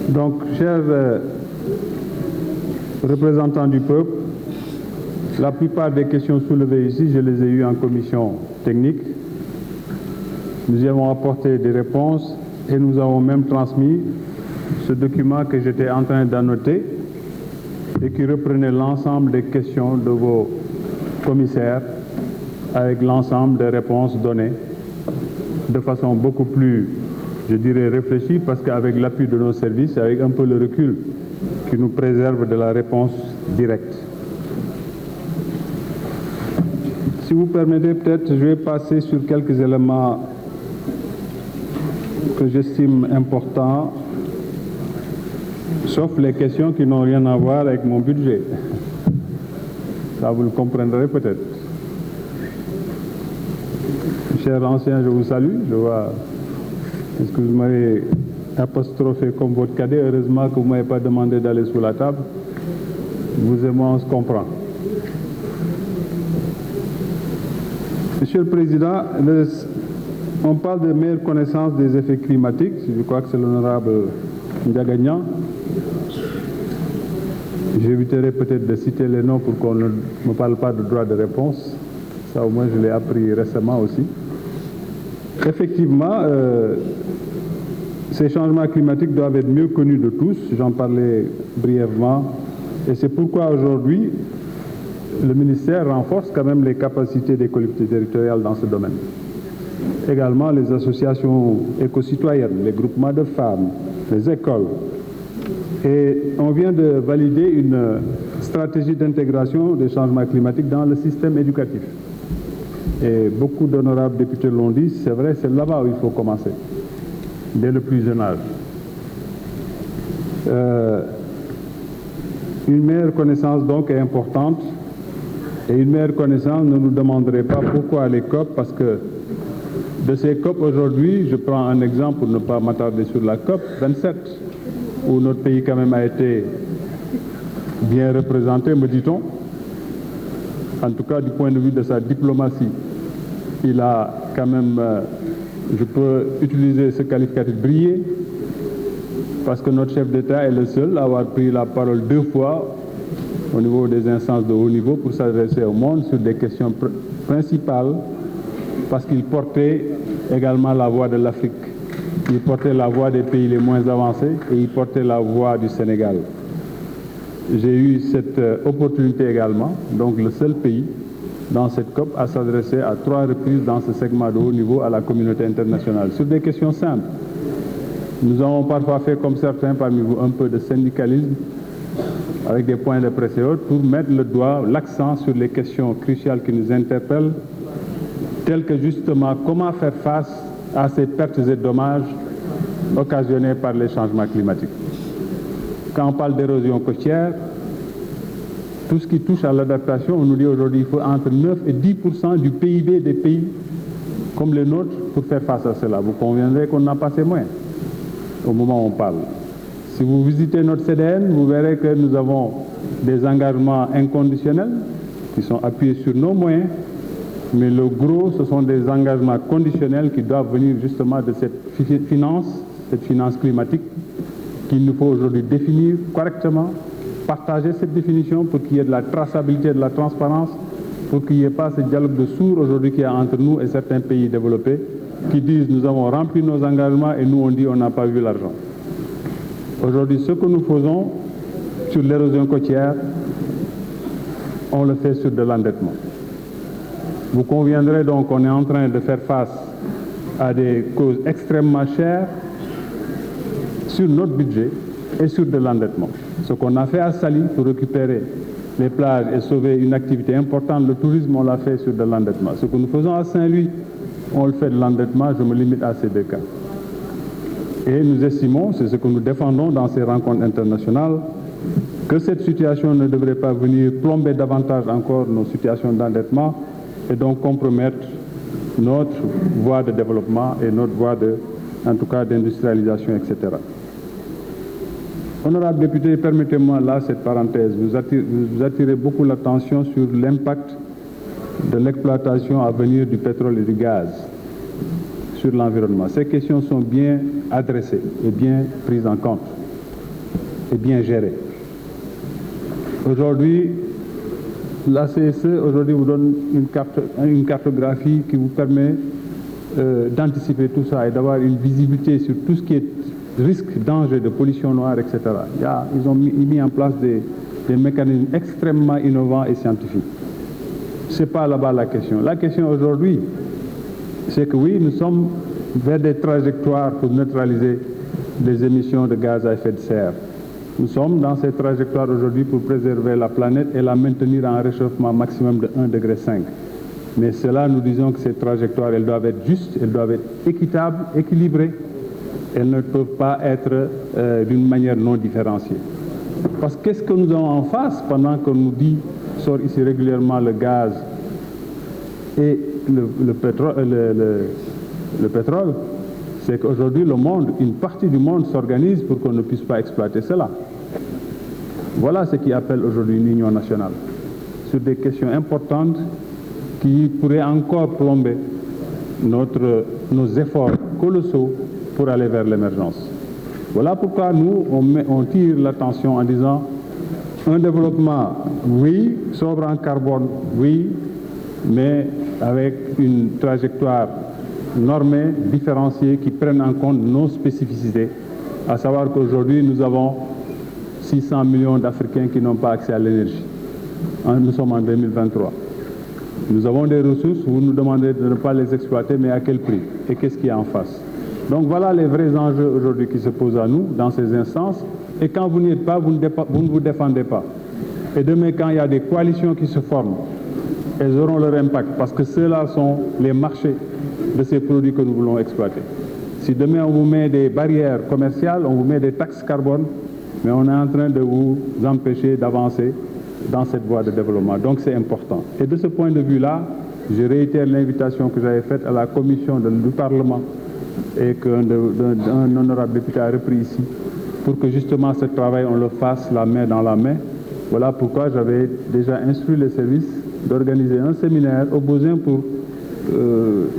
Donc, chers représentants du peuple, la plupart des questions soulevées ici, je les ai eues en commission technique. Nous y avons apporté des réponses et nous avons même transmis ce document que j'étais en train d'annoter et qui reprenait l'ensemble des questions de vos commissaires avec l'ensemble des réponses données de façon beaucoup plus, je dirais, réfléchie, parce qu'avec l'appui de nos services, avec un peu le recul qui nous préserve de la réponse directe. Si vous permettez, peut-être, je vais passer sur quelques éléments que j'estime importants, sauf les questions qui n'ont rien à voir avec mon budget. Ça, vous le comprendrez peut-être. Chers anciens, je vous salue. Je vois, est-ce que vous m'avez apostrophé comme votre cadet? Heureusement que vous ne m'avez pas demandé d'aller sous la table. Vous et moi, on se comprend. Monsieur le Président, on parle de meilleure connaissance des effets climatiques. Je crois que c'est l'honorable Ndiagagnan. J'éviterai peut-être de citer les noms pour qu'on ne me parle pas de droit de réponse. Ça, au moins, je l'ai appris récemment aussi. Effectivement, ces changements climatiques doivent être mieux connus de tous. J'en parlais brièvement. Et c'est pourquoi aujourd'hui, le ministère renforce quand même les capacités des collectivités territoriales dans ce domaine. Également les associations éco-citoyennes, les groupements de femmes, les écoles. Et on vient de valider une stratégie d'intégration des changements climatiques dans le système éducatif. Et beaucoup d'honorables députés l'ont dit, c'est vrai, c'est là-bas où il faut commencer, dès le plus jeune âge. Une meilleure connaissance donc est importante. Et une meilleure connaissance, ne nous demanderait pas pourquoi les COP, parce que de ces COP aujourd'hui, je prends un exemple pour ne pas m'attarder sur la COP 27, où notre pays quand même a été bien représenté, me dit-on. En tout cas, du point de vue de sa diplomatie, il a quand même, je peux utiliser ce qualificatif, brillé, parce que notre chef d'État est le seul à avoir pris la parole 2 fois au niveau des instances de haut niveau pour s'adresser au monde sur des questions principales, parce qu'il portait également la voix de l'Afrique. Il portait la voix des pays les moins avancés et il portait la voix du Sénégal. J'ai eu cette opportunité également, donc le seul pays dans cette COP à s'adresser à 3 reprises dans ce segment de haut niveau à la communauté internationale sur des questions simples. Nous avons parfois fait, comme certains parmi vous, un peu de syndicalisme avec des points de presse et autres pour mettre le doigt, l'accent sur les questions cruciales qui nous interpellent, telles que justement comment faire face à ces pertes et dommages occasionnés par les changements climatiques. Quand on parle d'érosion côtière, tout ce qui touche à l'adaptation, on nous dit aujourd'hui qu'il faut entre 9 et 10% du PIB des pays comme les nôtres pour faire face à cela. Vous conviendrez qu'on n'a pas ces moyens au moment où on parle. Si vous visitez notre CDN, vous verrez que nous avons des engagements inconditionnels qui sont appuyés sur nos moyens, mais le gros, ce sont des engagements conditionnels qui doivent venir justement de cette finance climatique qu'il nous faut aujourd'hui définir correctement, partager cette définition pour qu'il y ait de la traçabilité, de la transparence, pour qu'il n'y ait pas ce dialogue de sourds aujourd'hui qu'il y a entre nous et certains pays développés qui disent nous avons rempli nos engagements et nous on dit on n'a pas vu l'argent. Aujourd'hui, ce que nous faisons sur l'érosion côtière, on le fait sur de l'endettement. Vous conviendrez donc qu'on est en train de faire face à des causes extrêmement chères sur notre budget et sur de l'endettement. Ce qu'on a fait à Saly pour récupérer les plages et sauver une activité importante, le tourisme, on l'a fait sur de l'endettement. Ce que nous faisons à Saint-Louis, on le fait de l'endettement, je me limite à ces 2 cas. Et nous estimons, c'est ce que nous défendons dans ces rencontres internationales, que cette situation ne devrait pas venir plomber davantage encore nos situations d'endettement et donc compromettre notre voie de développement et notre voie en tout cas d'industrialisation, etc. Honorables députés, permettez-moi là cette parenthèse, vous attirez beaucoup l'attention sur l'impact de l'exploitation à venir du pétrole et du gaz sur l'environnement. Ces questions sont bien adressées et bien prises en compte et bien gérées. Aujourd'hui, la CSE vous donne une cartographie qui vous permet d'anticiper tout ça et d'avoir une visibilité sur tout ce qui est risque, danger de pollution noire, etc. Ils ont mis en place des mécanismes extrêmement innovants et scientifiques. Ce n'est pas là-bas la question. La question aujourd'hui, c'est que oui, nous sommes vers des trajectoires pour neutraliser les émissions de gaz à effet de serre. Nous sommes dans ces trajectoires aujourd'hui pour préserver la planète et la maintenir en réchauffement maximum de 1,5 degré. Mais cela, nous disons que ces trajectoires, elles doivent être justes, elles doivent être équitables, équilibrées. Elles ne peuvent pas être d'une manière non différenciée. Parce que qu'est-ce que nous avons en face pendant qu'on nous dit, sort ici régulièrement le gaz et le pétrole, c'est qu'aujourd'hui le monde, une partie du monde s'organise pour qu'on ne puisse pas exploiter cela. Voilà ce qui appelle aujourd'hui une union nationale sur des questions importantes qui pourraient encore plomber nos efforts colossaux pour aller vers l'émergence. Voilà pourquoi nous, on tire l'attention en disant un développement, oui, sobre en carbone, oui, mais avec une trajectoire normée, différenciée, qui prenne en compte nos spécificités, à savoir qu'aujourd'hui, nous avons 600 millions d'Africains qui n'ont pas accès à l'énergie. Nous sommes en 2023. Nous avons des ressources, vous nous demandez de ne pas les exploiter, mais à quel prix? Et qu'est-ce qu'il y a en face? Donc voilà les vrais enjeux aujourd'hui qui se posent à nous dans ces instances. Et quand vous n'y êtes pas, vous ne vous défendez pas. Et demain, quand il y a des coalitions qui se forment, elles auront leur impact parce que ceux-là sont les marchés de ces produits que nous voulons exploiter. Si demain on vous met des barrières commerciales, on vous met des taxes carbone, mais on est en train de vous empêcher d'avancer dans cette voie de développement. Donc c'est important. Et de ce point de vue-là, je réitère l'invitation que j'avais faite à la commission du Parlement et qu'un honorable député a repris ici, pour que justement ce travail, on le fasse la main dans la main. Voilà pourquoi j'avais déjà instruit les services d'organiser un séminaire au besoin pour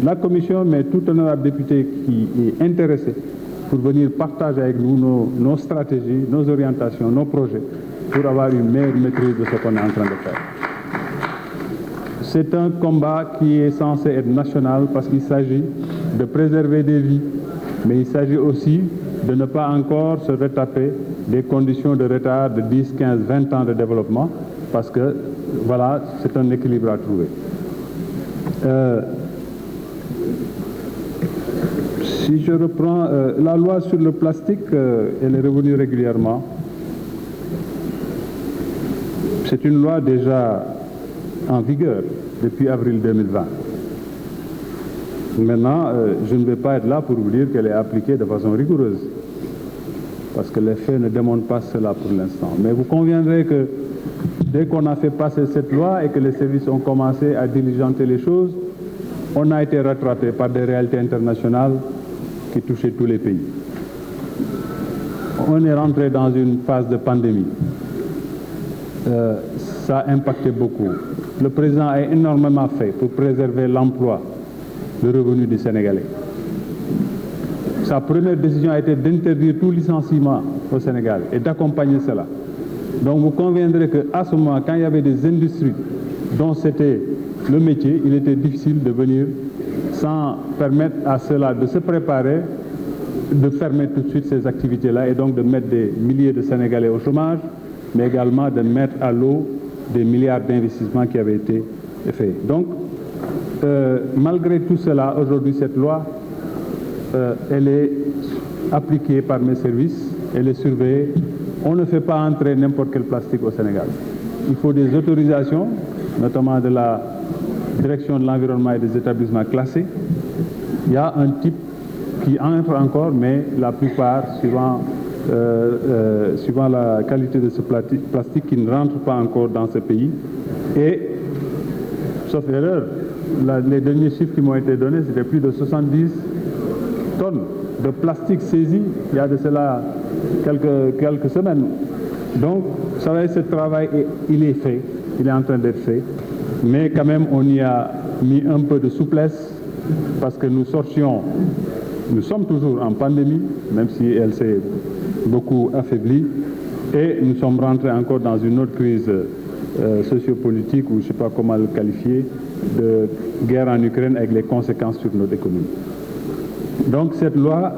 la commission, mais tout honorable député qui est intéressé pour venir partager avec nous nos stratégies, nos orientations, nos projets, pour avoir une meilleure maîtrise de ce qu'on est en train de faire. C'est un combat qui est censé être national parce qu'il s'agit de préserver des vies, mais il s'agit aussi de ne pas encore se retaper des conditions de retard de 10, 15, 20 ans de développement, parce que, voilà, c'est un équilibre à trouver. Si je reprends la loi sur le plastique, elle est revenue régulièrement. C'est une loi déjà en vigueur depuis avril 2020. Maintenant, je ne vais pas être là pour vous dire qu'elle est appliquée de façon rigoureuse, parce que les faits ne démontrent pas cela pour l'instant. Mais vous conviendrez que dès qu'on a fait passer cette loi et que les services ont commencé à diligenter les choses, on a été rattrapé par des réalités internationales qui touchaient tous les pays. On est rentré dans une phase de pandémie. Ça a impacté beaucoup. Le président a énormément fait pour préserver l'emploi, le revenu des Sénégalais. Sa première décision a été d'interdire tout licenciement au Sénégal et d'accompagner cela. Donc vous conviendrez qu'à ce moment, quand il y avait des industries dont c'était le métier, il était difficile de venir sans permettre à cela de se préparer, de fermer tout de suite ces activités-là et donc de mettre des milliers de Sénégalais au chômage, mais également de mettre à l'eau des milliards d'investissements qui avaient été faits. Donc, malgré tout cela, aujourd'hui, cette loi, elle est appliquée par mes services, elle est surveillée. On ne fait pas entrer n'importe quel plastique au Sénégal. Il faut des autorisations, notamment de la direction de l'environnement et des établissements classés. Il y a un type qui entre encore, mais la plupart, suivant la qualité de ce plastique, qui ne rentre pas encore dans ce pays. Et, sauf erreur, les derniers chiffres qui m'ont été donnés, c'était plus de 70 tonnes de plastique saisi il y a de cela quelques semaines. Donc, vous savez, ce travail, il est fait, il est en train d'être fait. mais quand même on y a mis un peu de souplesse parce que nous sommes toujours en pandémie, même si elle s'est beaucoup affaiblie, et nous sommes rentrés encore dans une autre crise sociopolitique, ou je ne sais pas comment le qualifier, de guerre en Ukraine avec les conséquences sur notre économie. Donc cette loi,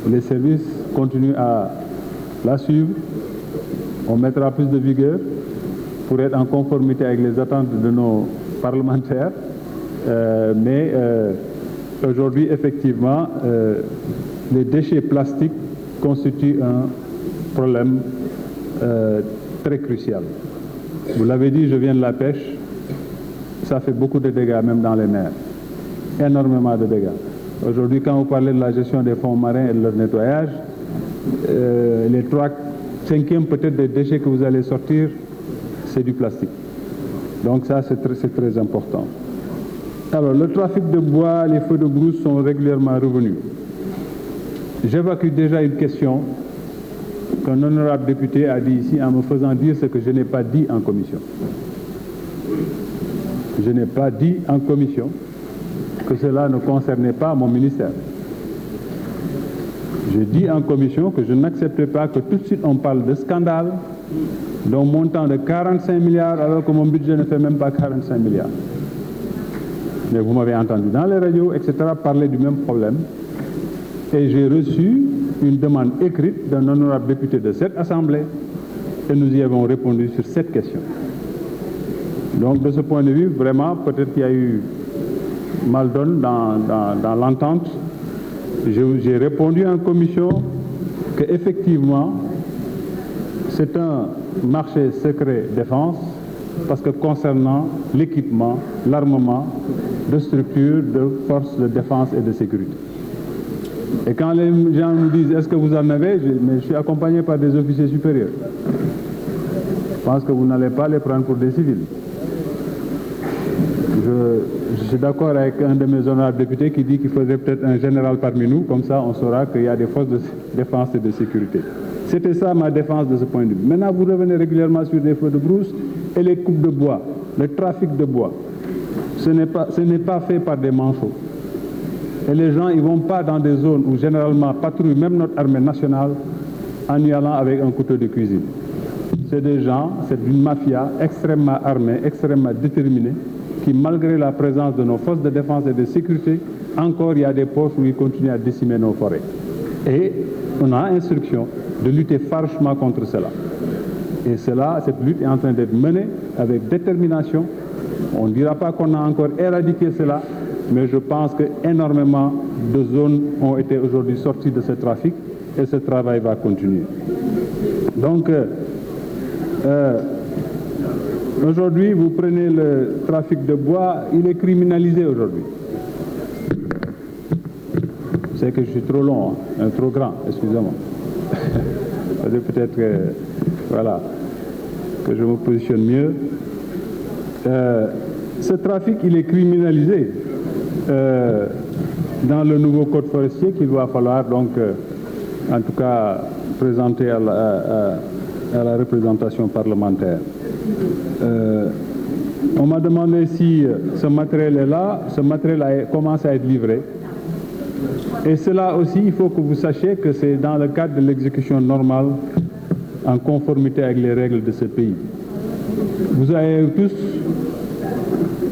les services continuent à la suivre. On mettra plus de vigueur pour être en conformité avec les attentes de nos parlementaires. Mais aujourd'hui, effectivement, les déchets plastiques constituent un problème très crucial. Vous l'avez dit, je viens de la pêche. Ça fait beaucoup de dégâts, même dans les mers. Énormément de dégâts. Aujourd'hui, quand vous parlez de la gestion des fonds marins et de leur nettoyage, les 3/5 peut-être des déchets que vous allez sortir, c'est du plastique. Donc ça, c'est très important. Alors, le trafic de bois, les feux de brousse sont régulièrement revenus. J'évacue déjà une question qu'un honorable député a dit ici en me faisant dire ce que je n'ai pas dit en commission. Je n'ai pas dit en commission que cela ne concernait pas mon ministère. Je dis en commission que je n'accepte pas que tout de suite on parle de scandale d'un montant de 45 milliards alors que mon budget ne fait même pas 45 milliards. Mais vous m'avez entendu dans les radios, etc., parler du même problème. Et j'ai reçu une demande écrite d'un honorable député de cette Assemblée et nous y avons répondu sur cette question. Donc de ce point de vue, vraiment, peut-être qu'il y a eu mal donne dans l'entente. J'ai répondu en commission qu'effectivement, c'est un marché secret défense parce que concernant l'équipement, l'armement de structures de forces de défense et de sécurité. Et quand les gens nous disent « est-ce que vous en avez ?» mais je suis accompagné par des officiers supérieurs. Je pense que vous n'allez pas les prendre pour des civils. Je suis d'accord avec un de mes honorables députés qui dit qu'il faudrait peut-être un général parmi nous, comme ça on saura qu'il y a des forces de défense et de sécurité. C'était ça ma défense de ce point de vue. Maintenant, vous revenez régulièrement sur les feux de brousse et les coupes de bois, le trafic de bois. Ce n'est pas fait par des manchots. Et les gens, ils ne vont pas dans des zones où généralement patrouille même notre armée nationale en y allant avec un couteau de cuisine. C'est des gens, c'est une mafia extrêmement armée, extrêmement déterminée, qui malgré la présence de nos forces de défense et de sécurité, encore il y a des postes où ils continuent à décimer nos forêts. Et on a instruction de lutter farouchement contre cela. Et cette lutte est en train d'être menée avec détermination. On ne dira pas qu'on a encore éradiqué cela, mais je pense qu'énormément de zones ont été aujourd'hui sorties de ce trafic et ce travail va continuer. Donc, aujourd'hui, vous prenez le trafic de bois, il est criminalisé aujourd'hui. C'est que je suis trop long, hein, trop grand, excusez-moi. Peut-être que, voilà, que je me positionne mieux. Ce trafic, il est criminalisé dans le nouveau code forestier qu'il va falloir donc, en tout cas, présenter à la représentation parlementaire. On m'a demandé si ce matériel est là, ce matériel commence à être livré. Et cela aussi, il faut que vous sachiez que c'est dans le cadre de l'exécution normale, en conformité avec les règles de ce pays. Vous avez tous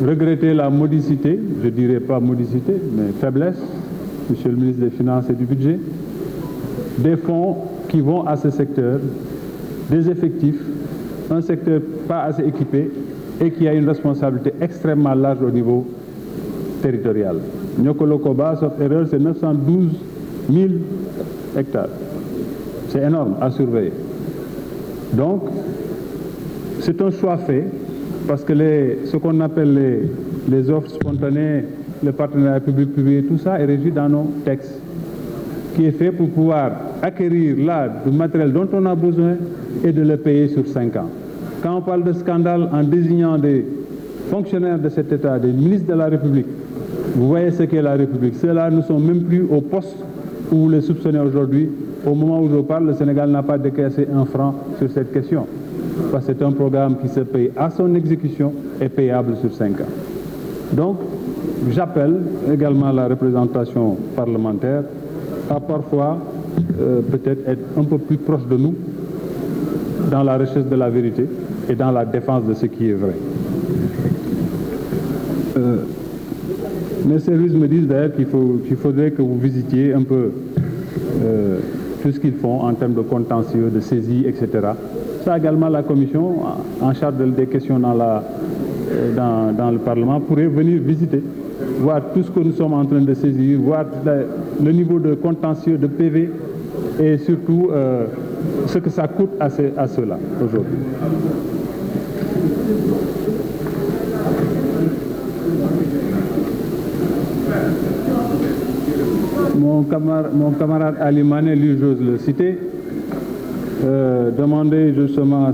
regretté la modicité, je ne dirais pas modicité, mais faiblesse, Monsieur le ministre des Finances et du Budget, des fonds qui vont à ce secteur, des effectifs, un secteur pas assez équipé et qui a une responsabilité extrêmement large au niveau territorial. Nyokolokoba, sauf erreur, c'est 912 000 hectares. C'est énorme à surveiller. Donc, c'est un choix fait parce que ce qu'on appelle les offres spontanées, le partenariat public-privé, tout ça est régi dans nos textes, qui est fait pour pouvoir acquérir là du matériel dont on a besoin et de le payer sur 5 ans. Quand on parle de scandale en désignant des fonctionnaires de cet État, des ministres de la République, vous voyez ce qu'est la République. Ceux-là ne sont même plus au poste où vous les soupçonnez aujourd'hui. Au moment où je parle, le Sénégal n'a pas décaissé un franc sur cette question. parce que c'est un programme qui se paye à son exécution et payable sur 5 ans. Donc, j'appelle également la représentation parlementaire à parfois peut-être être un peu plus proche de nous dans la recherche de la vérité et dans la défense de ce qui est vrai. Mes services me disent d'ailleurs qu'il faudrait que vous visitiez un peu tout ce qu'ils font en termes de contentieux, de saisie, etc. Ça également, la commission en charge des questions dans le Parlement pourrait venir visiter, voir tout ce que nous sommes en train de saisir, voir le niveau de contentieux, de PV et surtout ce que ça coûte à ceux-là aujourd'hui. Mon camarade Ali Mané, lui, j'ose le citer, demandait justement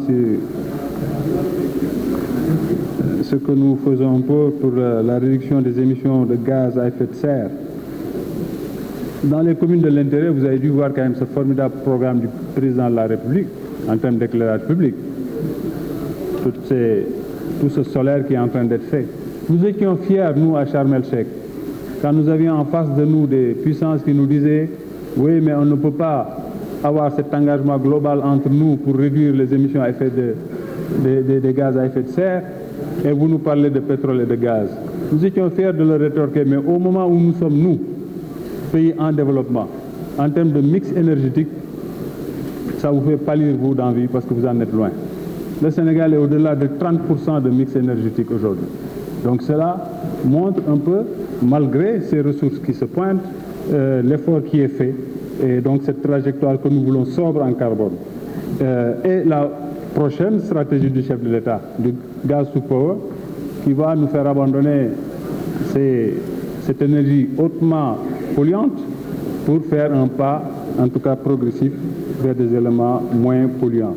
ce que nous faisons un peu pour la réduction des émissions de gaz à effet de serre. Dans les communes de l'intérieur, vous avez dû voir quand même ce formidable programme du président de la République en termes d'éclairage public. Tout ce solaire qui est en train d'être fait. Nous étions fiers, nous, à Sharm el-Sheikh, quand nous avions en face de nous des puissances qui nous disaient « Oui, mais on ne peut pas avoir cet engagement global entre nous pour réduire les émissions à effet des gaz à effet de serre et vous nous parlez de pétrole et de gaz. » Nous étions fiers de le rétorquer, mais au moment où nous sommes, nous, pays en développement, en termes de mix énergétique, ça vous fait pâlir, vous, d'envie, parce que vous en êtes loin. Le Sénégal est au-delà de 30% de mix énergétique aujourd'hui. Donc cela montre un peu, malgré ces ressources qui se pointent, l'effort qui est fait, et donc cette trajectoire que nous voulons sobre en carbone. Et la prochaine stratégie du chef de l'État, du gaz to power, qui va nous faire abandonner cette énergie hautement polluante pour faire un pas, en tout cas progressif, vers des éléments moins polluants.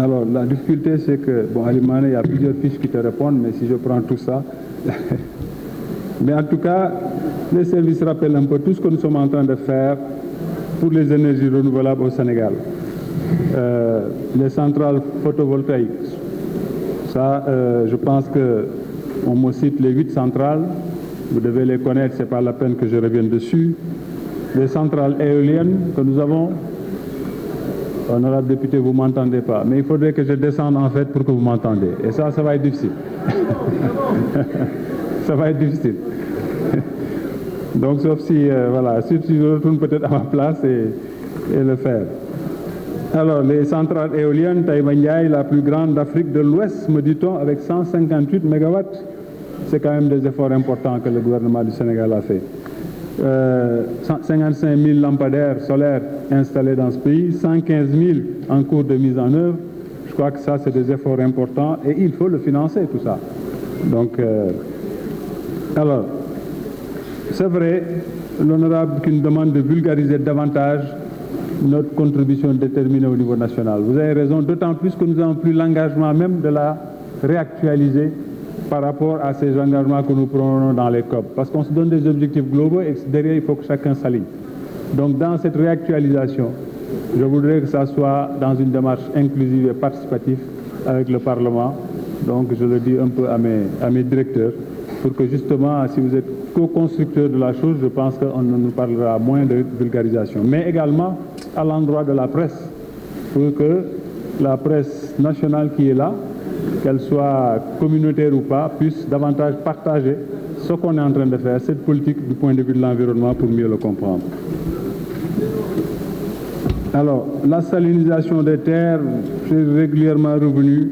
Alors, la difficulté, c'est que, bon, Ali Mané, il y a plusieurs fiches qui te répondent, mais si je prends tout ça... mais en tout cas, les services rappellent un peu tout ce que nous sommes en train de faire pour les énergies renouvelables au Sénégal. Les centrales photovoltaïques, ça, je pense qu'on me cite les 8 centrales, vous devez les connaître, ce n'est pas la peine que je revienne dessus. Les centrales éoliennes que nous avons, honorable député, vous ne m'entendez pas, mais il faudrait que je descende en fait pour que vous m'entendez. Et ça va être difficile. Ça va être difficile. Donc, sauf si, voilà, si je retourne peut-être à ma place et le faire. Alors, les centrales éoliennes, Taïba Ndiaye, la plus grande d'Afrique de l'Ouest, me dit-on, avec 158 mégawatts, c'est quand même des efforts importants que le gouvernement du Sénégal a fait. 55 000 lampadaires solaires installés dans ce pays, 115 000 en cours de mise en œuvre. Je crois que ça, c'est des efforts importants et il faut le financer, tout ça. Donc, alors, c'est vrai, l'honorable qui nous demande de vulgariser davantage notre contribution déterminée au niveau national. Vous avez raison, d'autant plus que nous n'avons plus l'engagement même de la réactualiser par rapport à ces engagements que nous prenons dans les COP. Parce qu'on se donne des objectifs globaux et derrière, il faut que chacun s'aligne. Donc, dans cette réactualisation, je voudrais que ça soit dans une démarche inclusive et participative avec le Parlement. Donc, je le dis un peu à mes directeurs, pour que justement, si vous êtes co-constructeur de la chose, je pense qu'on nous parlera moins de vulgarisation. Mais également à l'endroit de la presse, pour que la presse nationale qui est là, qu'elle soit communautaire ou pas, puisse davantage partager ce qu'on est en train de faire, cette politique du point de vue de l'environnement pour mieux le comprendre. Alors, la salinisation des terres, c'est régulièrement revenu.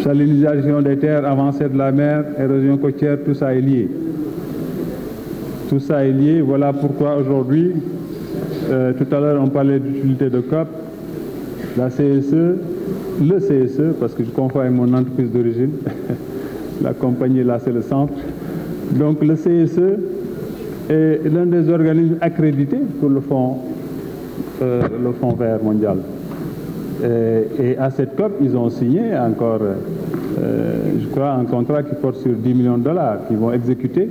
Salinisation des terres, avancée de la mer, érosion côtière, tout ça est lié. Tout ça est lié, voilà pourquoi aujourd'hui, tout à l'heure on parlait d'utilité de COP, la CSE, le CSE, parce que je confonds avec mon entreprise d'origine, la compagnie là c'est le centre, donc le CSE est l'un des organismes accrédités pour le fonds vert mondial. Et à cette COP, ils ont signé encore, je crois, un contrat qui porte sur 10 millions de dollars qu'ils vont exécuter.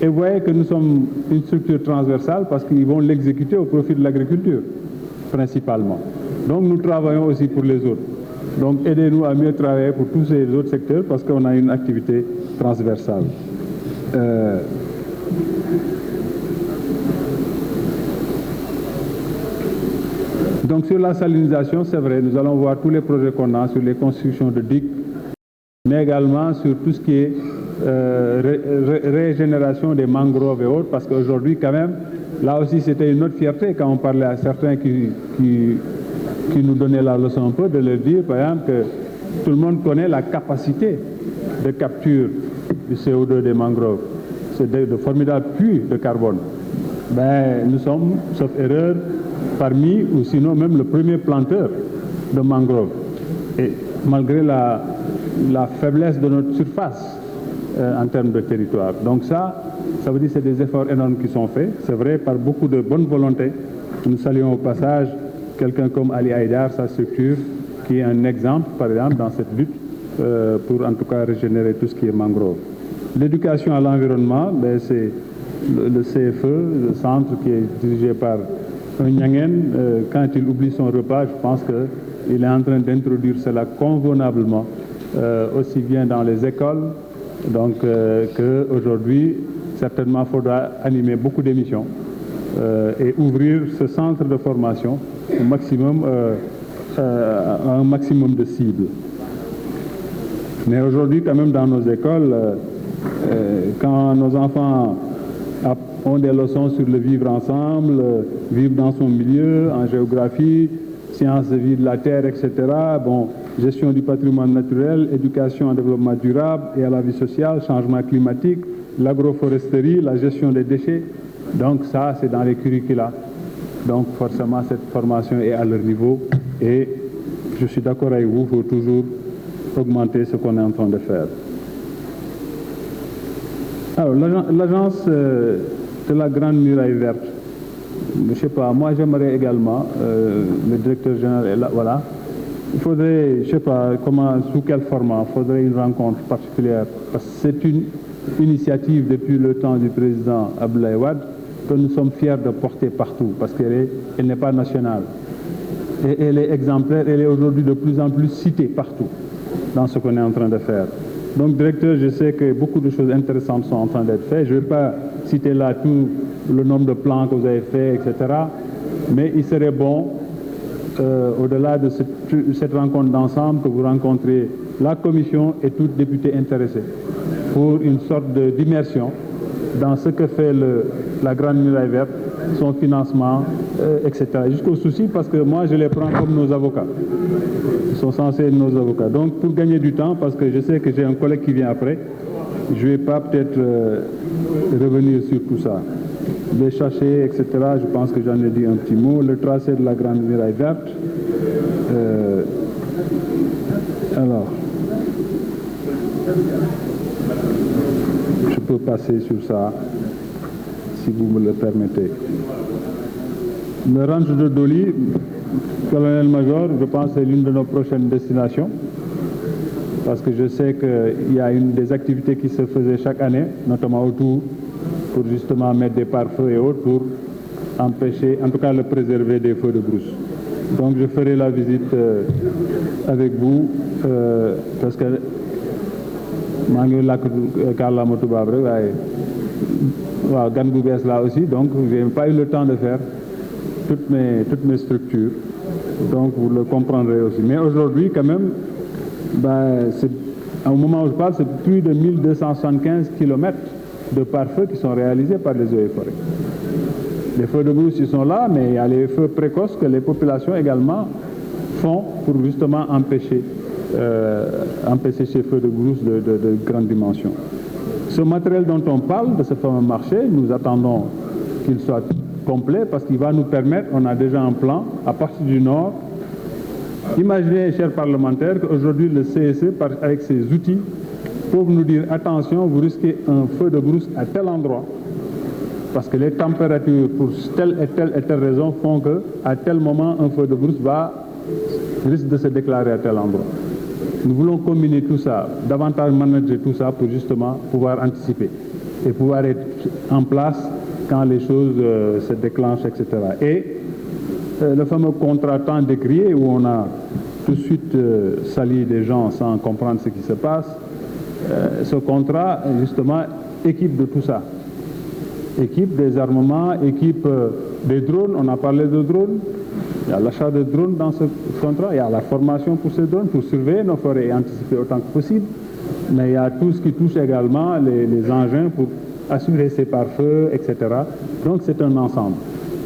Et vous voyez que nous sommes une structure transversale parce qu'ils vont l'exécuter au profit de l'agriculture, principalement. Donc nous travaillons aussi pour les autres. Donc aidez-nous à mieux travailler pour tous ces autres secteurs parce qu'on a une activité transversale. Donc sur la salinisation, c'est vrai, nous allons voir tous les projets qu'on a sur les constructions de digues, mais également sur tout ce qui est régénération des mangroves et autres, parce qu'aujourd'hui quand même, là aussi c'était une autre fierté quand on parlait à certains qui nous donnaient la leçon un peu, de leur dire par exemple que tout le monde connaît la capacité de capture du CO2 des mangroves. C'est de formidables puits de carbone. Ben, nous sommes, sauf erreur, parmi, ou sinon même le premier planteur de mangroves. Et malgré la faiblesse de notre surface en termes de territoire. Donc ça veut dire que c'est des efforts énormes qui sont faits. C'est vrai, par beaucoup de bonne volonté. Nous saluons au passage quelqu'un comme Ali Haïdar, sa structure, qui est un exemple, par exemple, dans cette lutte pour en tout cas régénérer tout ce qui est mangrove. L'éducation à l'environnement, ben, c'est le CFE, le centre qui est dirigé par un Nyangen. Quand il oublie son repas, je pense qu'il est en train d'introduire cela convenablement, aussi bien dans les écoles, donc qu'aujourd'hui, certainement, il faudra animer beaucoup d'émissions et ouvrir ce centre de formation au maximum, un maximum de cibles. Mais aujourd'hui, quand même, dans nos écoles, quand nos enfants ont des leçons sur le vivre ensemble, vivre dans son milieu, en géographie, sciences de vie de la terre, etc., bon, gestion du patrimoine naturel, éducation en développement durable et à la vie sociale, changement climatique, l'agroforesterie, la gestion des déchets. Donc ça, c'est dans les curricula. Donc forcément, cette formation est à leur niveau et je suis d'accord avec vous, il faut toujours augmenter ce qu'on est en train de faire. Alors, l'agence de la Grande Muraille Verte, je ne sais pas, moi j'aimerais également, le directeur général est là, voilà, il faudrait, je ne sais pas comment, sous quel format, il faudrait une rencontre particulière, parce que c'est une initiative depuis le temps du président Abdoulaye Wade que nous sommes fiers de porter partout, parce qu'elle n'est pas nationale. Et elle est exemplaire, elle est aujourd'hui de plus en plus citée partout dans ce qu'on est en train de faire. Donc, directeur, je sais que beaucoup de choses intéressantes sont en train d'être faites. Je ne vais pas citer là tout le nombre de plans que vous avez faits, etc. Mais il serait bon, au-delà de cette rencontre d'ensemble, que vous rencontriez la commission et tout député intéressé pour une sorte d'immersion dans ce que fait la Grande Muraille Verte, son financement, etc. Jusqu'au souci, parce que moi, je les prends comme nos avocats. Ils sont censés être nos avocats. Donc, pour gagner du temps, parce que je sais que j'ai un collègue qui vient après, je ne vais pas peut-être revenir sur tout ça. Les chercher, etc., je pense que j'en ai dit un petit mot. Le tracé de la Grande Muraille Verte. Alors, je peux passer sur ça, si vous me le permettez. Le ranch de Doli, colonel-major, je pense que c'est l'une de nos prochaines destinations, parce que je sais qu'il y a des activités qui se faisaient chaque année, notamment autour, pour justement mettre des pare-feux et autres, pour empêcher, en tout cas le préserver des feux de brousse. Donc je ferai la visite avec vous, parce que là aussi, donc je n'ai pas eu le temps de faire toutes mes structures, donc vous le comprendrez aussi. Mais aujourd'hui, quand même, au moment où je parle, c'est plus de 1275 km de pare-feu qui sont réalisés par les eaux et forêts. Les feux de brousse, ils sont là, mais il y a les feux précoces que les populations également font pour justement empêcher ces feux de brousse de grande dimension. Ce matériel dont on parle, de ce fameux marché, nous attendons qu'il soit complet parce qu'il va nous permettre, on a déjà un plan, à partir du nord. Imaginez, chers parlementaires, qu'aujourd'hui le CSE, avec ses outils, peuvent nous dire attention, vous risquez un feu de brousse à tel endroit, parce que les températures pour telle et telle raison font qu'à tel moment, un feu de brousse risque de se déclarer à tel endroit. Nous voulons combiner tout ça, davantage manager tout ça pour justement pouvoir anticiper. et pouvoir être en place quand les choses se déclenchent, etc. Et le fameux contrat tant décrié où on a tout de suite sali des gens sans comprendre ce qui se passe, ce contrat, justement, équipe de tout ça. Équipe des armements, équipe des drones, on a parlé de drones, il y a l'achat de drones dans ce contrat, il y a la formation pour ces drones, pour surveiller nos forêts et anticiper autant que possible, mais il y a tout ce qui touche également les engins pour assurer ces pare-feux, etc. Donc c'est un ensemble.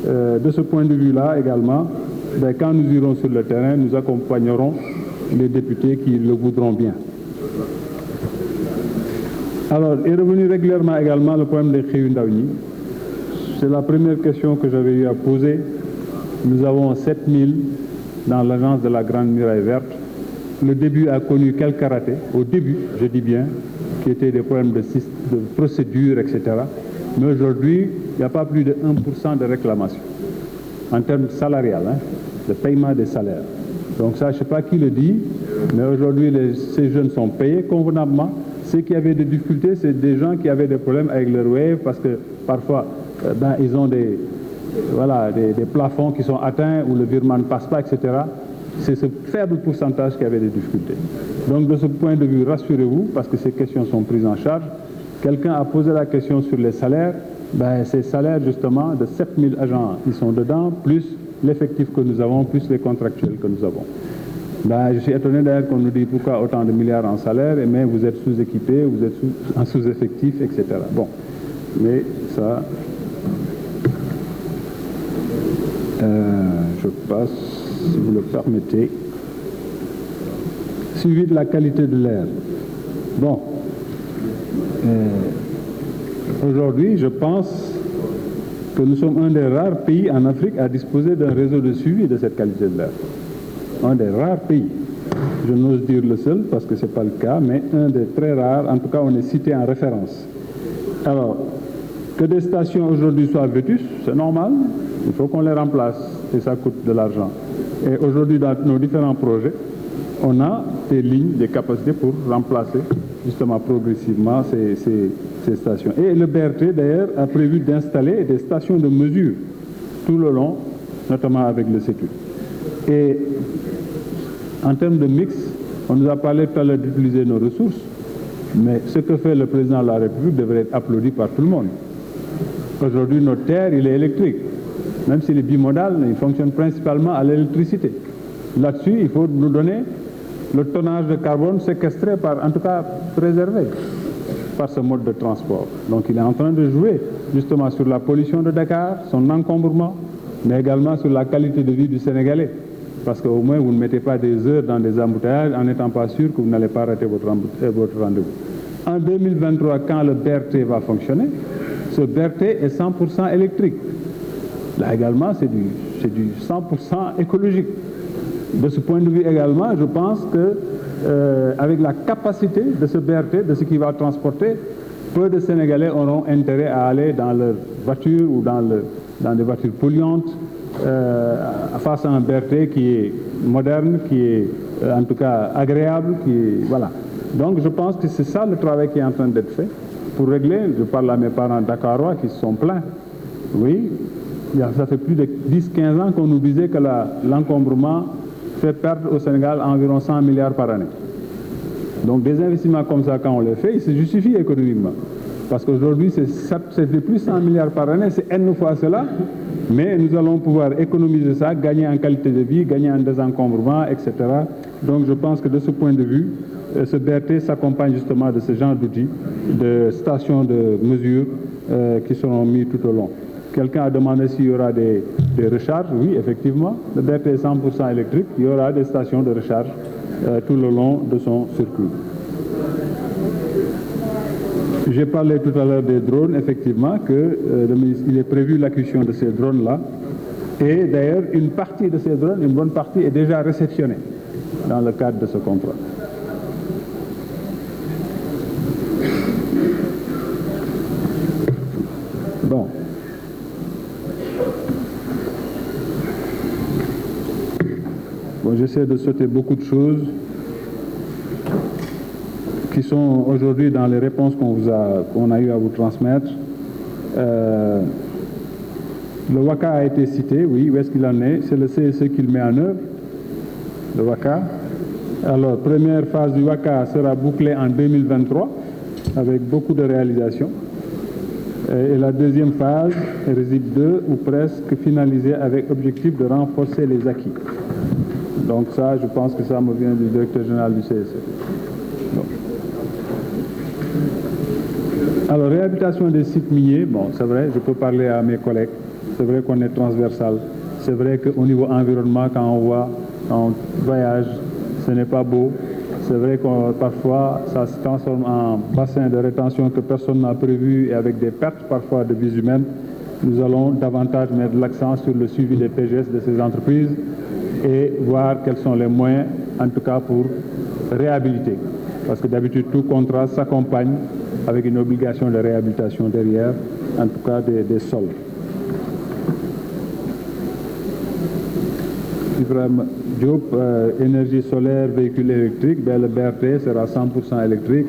De ce point de vue-là également, quand nous irons sur le terrain, nous accompagnerons les députés qui le voudront bien. Alors, est revenu régulièrement également le problème des Xëyu Ndaw ñi. C'est la première question que j'avais eu à poser. Nous avons 7000 dans l'agence de la Grande Muraille Verte. Le début a connu quelques ratés, au début, je dis bien, qui étaient des problèmes de procédure, etc. Mais aujourd'hui, il n'y a pas plus de 1% de réclamation en termes salarial, de paiement des salaires. Donc ça, je ne sais pas qui le dit, mais aujourd'hui, ces jeunes sont payés convenablement. Ceux qui avaient des difficultés, c'est des gens qui avaient des problèmes avec leur wave parce que parfois, ils ont des plafonds qui sont atteints où le virement ne passe pas, etc. C'est ce faible pourcentage qui avait des difficultés. Donc de ce point de vue, rassurez-vous, parce que ces questions sont prises en charge. Quelqu'un a posé la question sur les salaires. Ces salaires, justement, de 7000 agents, ils sont dedans, plus l'effectif que nous avons, plus les contractuels que nous avons. Je suis étonné d'ailleurs qu'on nous dise pourquoi autant de milliards en salaire, mais vous êtes sous-équipés, vous êtes en sous-effectif, etc. Bon, mais ça... je passe, si vous le permettez. Suivi de la qualité de l'air. Bon. Aujourd'hui, je pense que nous sommes un des rares pays en Afrique à disposer d'un réseau de suivi de cette qualité de l'air. Un des rares pays. Je n'ose dire le seul parce que ce n'est pas le cas, mais un des très rares. En tout cas, on est cité en référence. Alors, que des stations aujourd'hui soient vétustes, c'est normal. Il faut qu'on les remplace et ça coûte de l'argent. Et aujourd'hui, dans nos différents projets, on a des lignes, des capacités pour remplacer justement progressivement ces stations. Et le BRT, d'ailleurs, a prévu d'installer des stations de mesure tout le long, notamment avec le CETU. Et en termes de mix, on nous a parlé tout à l'heure d'utiliser nos ressources, mais ce que fait le président de la République devrait être applaudi par tout le monde. Aujourd'hui, notre terre, il est électrique. Même s'il est bimodal, il fonctionne principalement à l'électricité. Là-dessus, il faut nous donner le tonnage de carbone séquestré, en tout cas préservé par ce mode de transport. Donc il est en train de jouer justement sur la pollution de Dakar, son encombrement, mais également sur la qualité de vie du Sénégalais. Parce qu'au moins, vous ne mettez pas des heures dans des embouteillages en n'étant pas sûr que vous n'allez pas rater votre rendez-vous. En 2023, quand le BRT va fonctionner, ce BRT est 100% électrique. Là également, c'est du 100% écologique. De ce point de vue également, je pense que avec la capacité de ce BRT, de ce qui va transporter, peu de Sénégalais auront intérêt à aller dans leur voiture ou dans des voitures polluantes face à un BRT qui est moderne, qui est en tout cas agréable, voilà. Donc je pense que c'est ça le travail qui est en train d'être fait pour régler. Je parle à mes parents dakarois qui se sont plaints. Oui, ça fait plus de 10-15 ans qu'on nous disait que l'encombrement fait perdre au Sénégal environ 100 milliards par année. Donc des investissements comme ça, quand on les fait, ils se justifient économiquement. Parce qu'aujourd'hui, c'est de plus 100 milliards par année, c'est N fois cela, mais nous allons pouvoir économiser ça, gagner en qualité de vie, gagner en désencombrement, etc. Donc je pense que de ce point de vue, ce BRT s'accompagne justement de ce genre d'outils, de stations de mesure qui seront mis tout au long. Quelqu'un a demandé s'il y aura des recharges. Oui, effectivement, le BRT est 100% électrique. Il y aura des stations de recharge tout le long de son circuit. J'ai parlé tout à l'heure des drones, effectivement, qu'il est prévu l'acquisition de ces drones-là. Et d'ailleurs, une partie de ces drones, une bonne partie, est déjà réceptionnée dans le cadre de ce contrat. Bon. J'essaie de sauter beaucoup de choses. qui sont aujourd'hui dans les réponses qu'on a eu à vous transmettre. Le WACA a été cité, oui, où est-ce qu'il en est? C'est le CSE qui le met en œuvre, le WACA. Alors, première phase du WACA sera bouclée en 2023, avec beaucoup de réalisations. Et la deuxième phase, RESIP 2, ou presque finalisée avec objectif de renforcer les acquis. Donc ça, je pense que ça me vient du directeur général du CSE. Donc. Alors, réhabilitation des sites miniers, bon, c'est vrai, je peux parler à mes collègues. C'est vrai qu'on est transversal. C'est vrai qu'au niveau environnement, quand on voyage, ce n'est pas beau. C'est vrai que parfois, ça se transforme en bassin de rétention que personne n'a prévu et avec des pertes parfois de vies humaines. Nous allons davantage mettre l'accent sur le suivi des PGS de ces entreprises et voir quels sont les moyens, en tout cas pour réhabiliter. Parce que d'habitude, tout contrat s'accompagne avec une obligation de réhabilitation derrière, en tout cas des sols. Ibrahim Diop, énergie solaire, véhicules électriques, ben le BRT sera 100% électrique.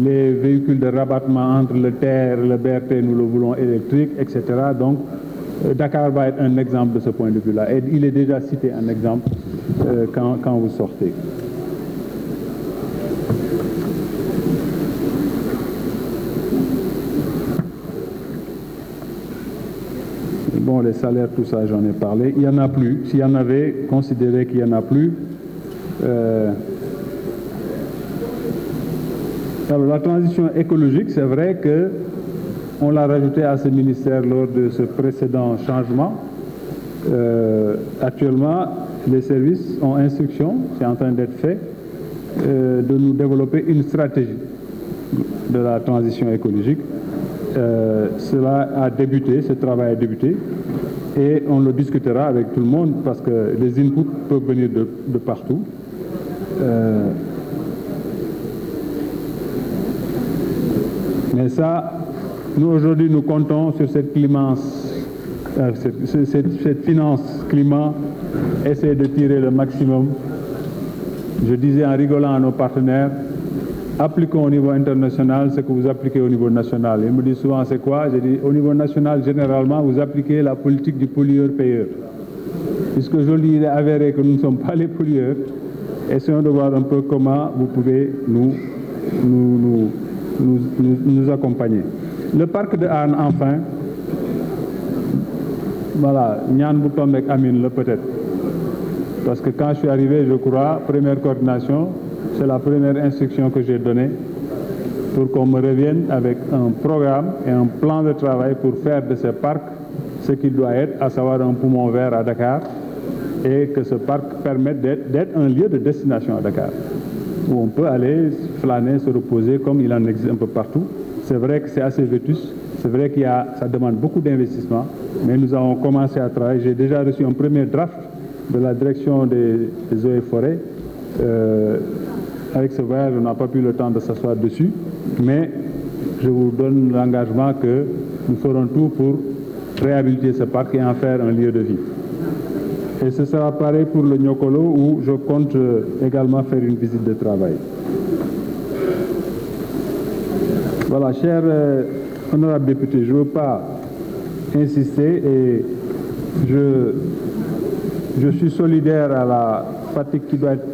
Les véhicules de rabattement entre le TER et le BRT, nous le voulons électrique, etc. Donc, Dakar va être un exemple de ce point de vue-là. Et il est déjà cité un exemple quand vous sortez. Bon, les salaires, tout ça, j'en ai parlé. Il n'y en a plus. S'il y en avait, considérez qu'il n'y en a plus. Alors, la transition écologique, c'est vrai qu'on l'a rajouté à ce ministère lors de ce précédent changement. Actuellement, les services ont instruction, c'est en train d'être fait, de nous développer une stratégie de la transition écologique. Cela a débuté, ce travail a débuté, et on le discutera avec tout le monde parce que les inputs peuvent venir de partout. Mais ça, nous aujourd'hui, nous comptons sur cette cette finance climat, essayer de tirer le maximum. Je disais en rigolant à nos partenaires, appliquons au niveau international ce que vous appliquez au niveau national. Ils me disent souvent, c'est quoi? J'ai dit, au niveau national, généralement, vous appliquez la politique du pollueur-payeur. Puisque aujourd'hui, il est avéré que nous ne sommes pas les pollueurs, essayons de voir un peu comment vous pouvez nous accompagner. Le parc de Hann, enfin, voilà, Nyan Boutomek Amin, peut-être. Parce que quand je suis arrivé, je crois, première coordination, c'est la première instruction que j'ai donnée pour qu'on me revienne avec un programme et un plan de travail pour faire de ce parc ce qu'il doit être, à savoir un poumon vert à Dakar, et que ce parc permette d'être un lieu de destination à Dakar, où on peut aller flâner, se reposer comme il en existe un peu partout. C'est vrai que c'est assez vétus, c'est vrai que ça demande beaucoup d'investissement, mais nous avons commencé à travailler. J'ai déjà reçu un premier draft de la direction des eaux et forêts. Avec ce voyage, on n'a pas eu le temps de s'asseoir dessus, mais je vous donne l'engagement que nous ferons tout pour réhabiliter ce parc et en faire un lieu de vie. Et ce sera pareil pour le Niokolo, où je compte également faire une visite de travail. Voilà, chers honorables députés, je ne veux pas insister et je suis solidaire à la fatigue qui doit être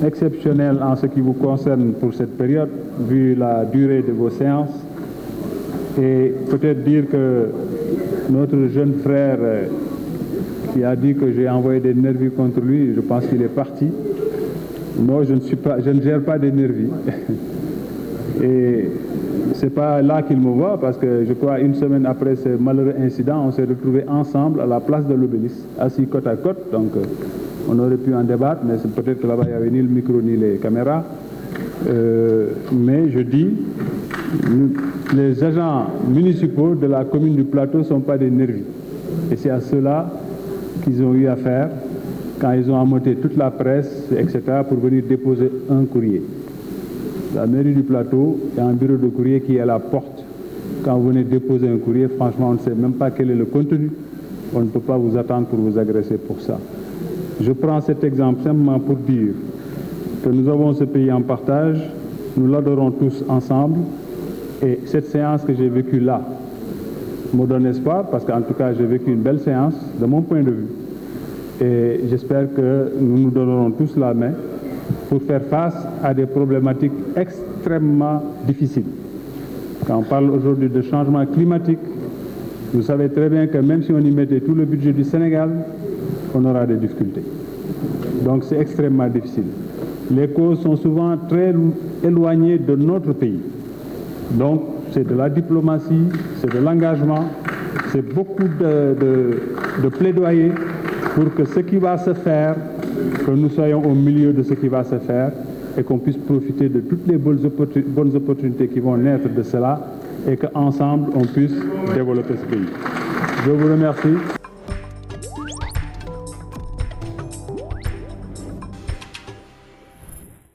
exceptionnelle en ce qui vous concerne pour cette période, vu la durée de vos séances. Et peut-être dire que notre jeune frère qui a dit que j'ai envoyé des nervis contre lui, je pense qu'il est parti. Non, je ne gère pas des nervis. Et c'est pas là qu'il me voit, parce que je crois une semaine après ce malheureux incident, on s'est retrouvés ensemble à la place de l'Obélisque, assis côte à côte. Donc on aurait pu en débattre, mais c'est peut-être que là-bas il n'y avait ni le micro ni les caméras. Mais je dis, les agents municipaux de la commune du Plateau ne sont pas des nervis. Et c'est à cela qu'ils ont eu affaire quand ils ont amonté toute la presse, etc., pour venir déposer un courrier. La mairie du Plateau, il y a un bureau de courrier qui est à la porte. Quand vous venez déposer un courrier, franchement, on ne sait même pas quel est le contenu. On ne peut pas vous attendre pour vous agresser pour ça. Je prends cet exemple simplement pour dire que nous avons ce pays en partage nous l'adorons tous ensemble. Et cette séance que j'ai vécue là me donne espoir, parce qu'en tout cas, j'ai vécu une belle séance de mon point de vue. Et j'espère que nous nous donnerons tous la main pour faire face à des problématiques extrêmement difficiles. Quand on parle aujourd'hui de changement climatique, vous savez très bien que même si on y mettait tout le budget du Sénégal, on aura des difficultés. Donc c'est extrêmement difficile. Les causes sont souvent très éloignées de notre pays. Donc c'est de la diplomatie, c'est de l'engagement, c'est beaucoup de plaidoyer pour que ce qui va se faire, que nous soyons au milieu de ce qui va se faire et qu'on puisse profiter de toutes les bonnes opportunités qui vont naître de cela et qu'ensemble on puisse développer ce pays. Je vous remercie.